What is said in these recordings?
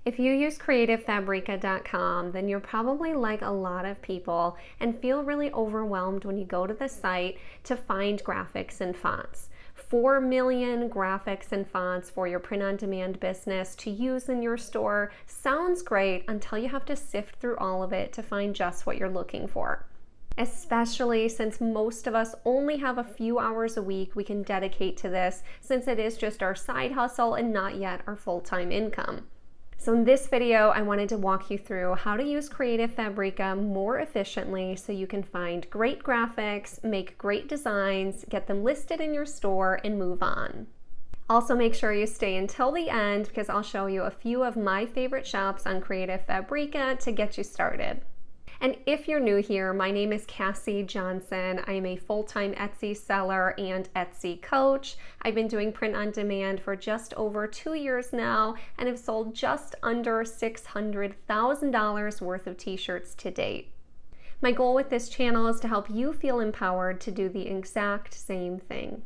If you use creativefabrica.com, then you're probably like a lot of people and feel really overwhelmed when you go to the site to find graphics and fonts. 4 million graphics and fonts for your print-on-demand business to use in your store sounds great until you have to sift through all of it to find just what you're looking for. Especially since most of us only have a few hours a week we can dedicate to this, since it is just our side hustle and not yet our full-time income. So in this video, I wanted to walk you through how to use Creative Fabrica more efficiently so you can find great graphics, make great designs, get them listed in your store, and move on. Also, make sure you stay until the end because I'll show you a few of my favorite shops on Creative Fabrica to get you started. And if you're new here, my name is Cassie Johnson. I am a full-time Etsy seller and Etsy coach. I've been doing print on demand for just over 2 years now and have sold just under $600,000 worth of t-shirts to date. My goal with this channel is to help you feel empowered to do the exact same thing.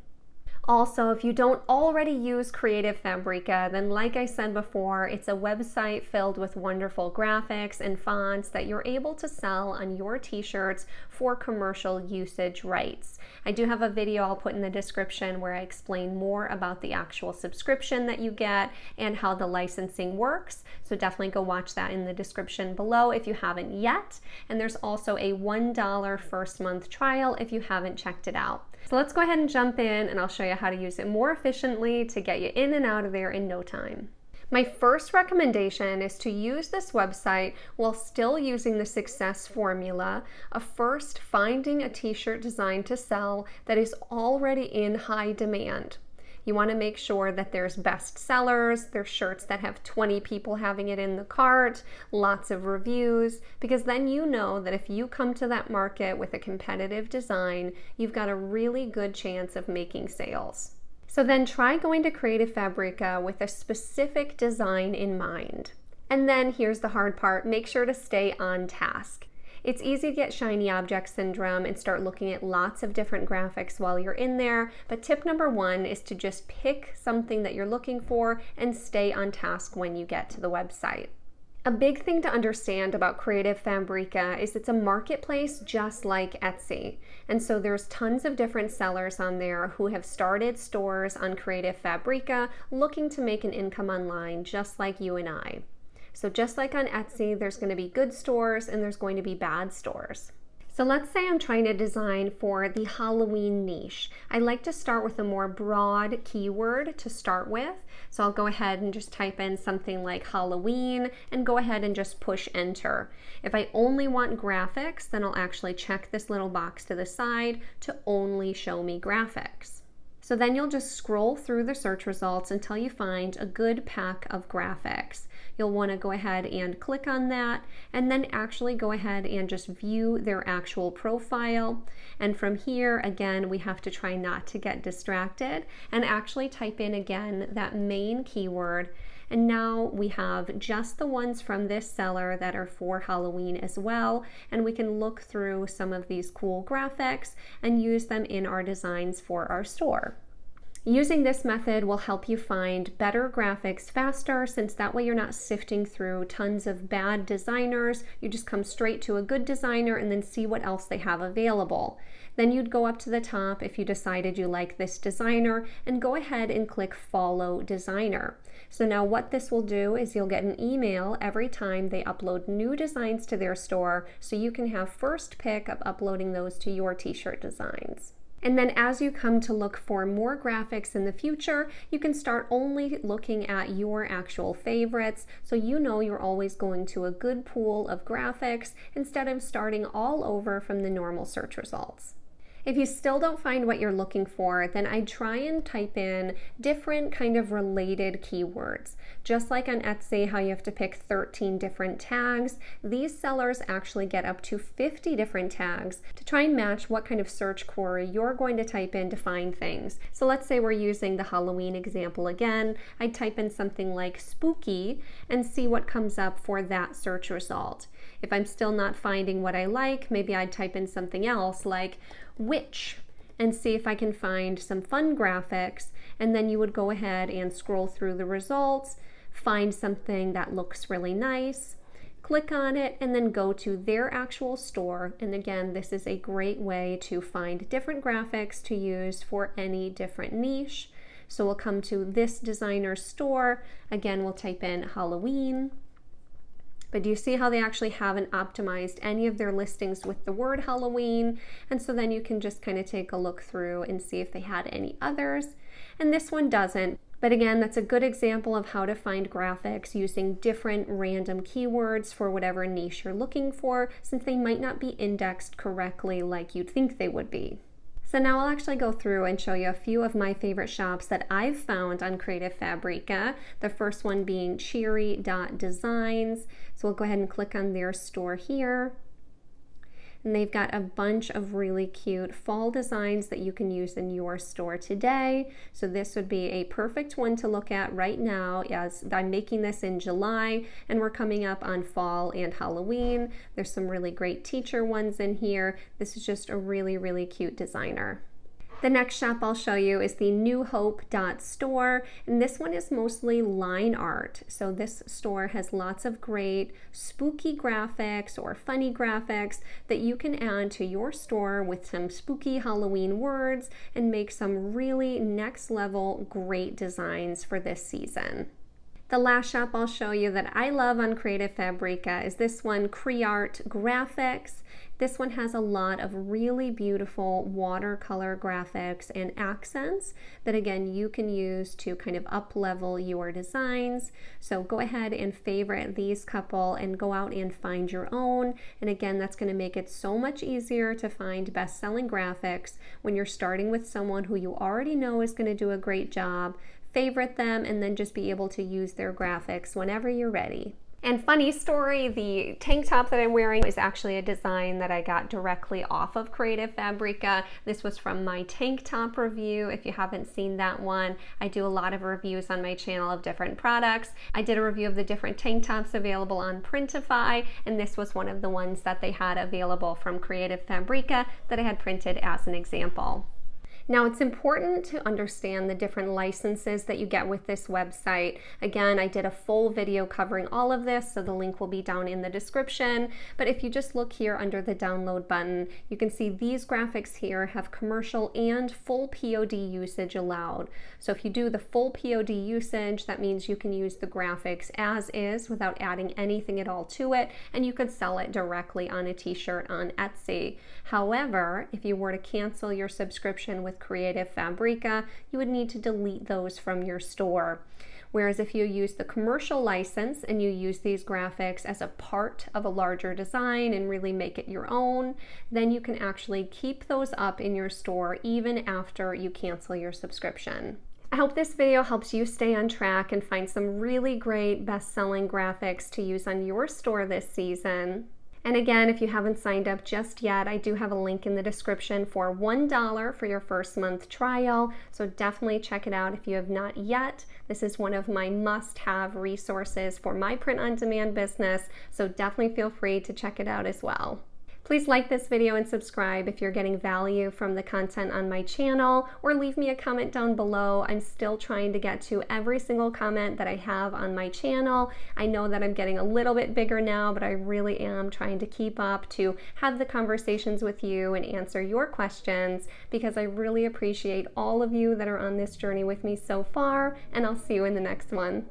Also, if you don't already use Creative Fabrica, then like I said before, it's a website filled with wonderful graphics and fonts that you're able to sell on your t-shirts for commercial usage rights. I do have a video I'll put in the description where I explain more about the actual subscription that you get and how the licensing works, so definitely go watch that in the description below if you haven't yet. And there's also a $1 first month trial if you haven't checked it out. So let's go ahead and jump in and I'll show you how to use it more efficiently to get you in and out of there in no time. My first recommendation is to use this website while still using the success formula of first finding a t-shirt design to sell that is already in high demand. You want to make sure that there's best sellers, there's shirts that have 20 people having it in the cart, lots of reviews, because then you know that if you come to that market with a competitive design, you've got a really good chance of making sales. So then try going to Creative Fabrica with a specific design in mind. And then here's the hard part, make sure to stay on task. It's easy to get shiny object syndrome and start looking at lots of different graphics while you're in there, but tip number one is to just pick something that you're looking for and stay on task when you get to the website. A big thing to understand about Creative Fabrica is it's a marketplace just like Etsy. And so there's tons of different sellers on there who have started stores on Creative Fabrica looking to make an income online just like you and I. So just like on Etsy, there's going to be good stores and there's going to be bad stores. So let's say I'm trying to design for the Halloween niche. I like to start with a more broad keyword to start with. So I'll go ahead and just type in something like Halloween and go ahead and just push enter. If I only want graphics, then I'll actually check this little box to the side to only show me graphics. So then you'll just scroll through the search results until you find a good pack of graphics. You'll want to go ahead and click on that and then actually go ahead and just view their actual profile. And from here, again, we have to try not to get distracted and actually type in again that main keyword. And now we have just the ones from this seller that are for Halloween as well. And we can look through some of these cool graphics and use them in our designs for our store. Using this method will help you find better graphics faster, since that way you're not sifting through tons of bad designers. You just come straight to a good designer and then see what else they have available. Then you'd go up to the top if you decided you like this designer and go ahead and click Follow Designer. So now what this will do is you'll get an email every time they upload new designs to their store, so you can have first pick of uploading those to your t-shirt designs. And then as you come to look for more graphics in the future, you can start only looking at your actual favorites, so you know you're always going to a good pool of graphics instead of starting all over from the normal search results. If you still don't find what you're looking for, then I'd try and type in different kind of related keywords. Just like on Etsy, how you have to pick 13 different tags, these sellers actually get up to 50 different tags to try and match what kind of search query you're going to type in to find things. So let's say we're using the Halloween example again. I'd type in something like spooky and see what comes up for that search result. If I'm still not finding what I like, maybe I'd type in something else like witch and see if I can find some fun graphics, and then you would go ahead and scroll through the results, find something that looks really nice, click on it, and then go to their actual store. And again, this is a great way to find different graphics to use for any different niche. So we'll come to this designer's store. Again, we'll type in Halloween. But do you see how they actually haven't optimized any of their listings with the word Halloween? And so then you can just kind of take a look through and see if they had any others. And this one doesn't. But again, that's a good example of how to find graphics using different random keywords for whatever niche you're looking for, since they might not be indexed correctly like you'd think they would be. So now I'll actually go through and show you a few of my favorite shops that I've found on Creative Fabrica. The first one being 𝗗𝗜𝗦𝗧 So we'll go ahead and click on their store here. And they've got a bunch of really cute fall designs that you can use in your store today. So this would be a perfect one to look at right now, as I'm making this in July and we're coming up on fall and Halloween. There's some really great teacher ones in here. This is just a really, really cute designer. The next shop I'll show you is the 𝗗𝗜𝗦𝗧 and this one is mostly line art. So this store has lots of great spooky graphics or funny graphics that you can add to your store with some spooky Halloween words and make some really next level great designs for this season. The last shop I'll show you that I love on Creative Fabrica is this one, 𝗗𝗧 Graphics. This one has a lot of really beautiful watercolor graphics and accents that again you can use to kind of up-level your designs. So go ahead and favorite these couple and go out and find your own. And again, that's going to make it so much easier to find best-selling graphics when you're starting with someone who you already know is going to do a great job. Favorite them and then just be able to use their graphics whenever you're ready. And funny story, the tank top that I'm wearing is actually a design that I got directly off of Creative Fabrica. This was from my tank top review. If you haven't seen that one, I do a lot of reviews on my channel of different products. I did a review of the different tank tops available on Printify, and this was one of the ones that they had available from Creative Fabrica that I had printed as an example. Now, it's important to understand the different licenses that you get with this website. Again, I did a full video covering all of this, so the link will be down in the description. But if you just look here under the download button, you can see these graphics here have commercial and full POD usage allowed. So if you do the full POD usage, that means you can use the graphics as is without adding anything at all to it, and you could sell it directly on a t-shirt on Etsy. However, if you were to cancel your subscription with Creative Fabrica, you would need to delete those from your store. Whereas if you use the commercial license and you use these graphics as a part of a larger design and really make it your own, then you can actually keep those up in your store even after you cancel your subscription. I hope this video helps you stay on track and find some really great best-selling graphics to use on your store this season. And again, if you haven't signed up just yet, I do have a link in the description for $1 for your first month trial. So definitely check it out if you have not yet. This is one of my must-have resources for my print-on-demand business. So definitely feel free to check it out as well. Please like this video and subscribe if you're getting value from the content on my channel, or leave me a comment down below. I'm still trying to get to every single comment that I have on my channel. I know that I'm getting a little bit bigger now, but I really am trying to keep up to have the conversations with you and answer your questions, because I really appreciate all of you that are on this journey with me so far, and I'll see you in the next one.